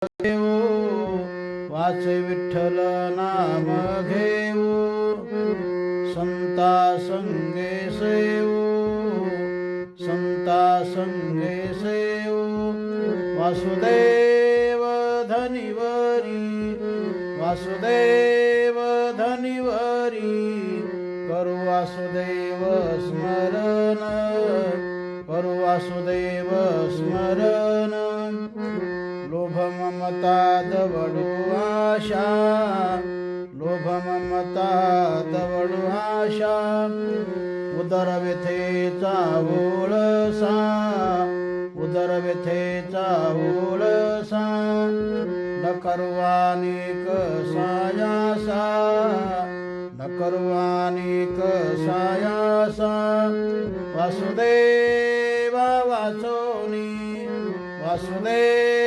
घेऊ वाचे विठ्ठल नाम घेऊ संता संगे सेवू संता संगे सेवू वासुदेव धनिवरी वासुदेव धनिवरी करू वासुदेव स्मरण करू वासुदेव स्मरण लोभ ममता दवडू आशा लोभ ममता दवडू आशा उदर व्यथेचा ओळसा उदर व्यथेचा ओळसा न करवानिक सायासा न करवानिक सायासा वासुदेवा वाचोनी वासुदेव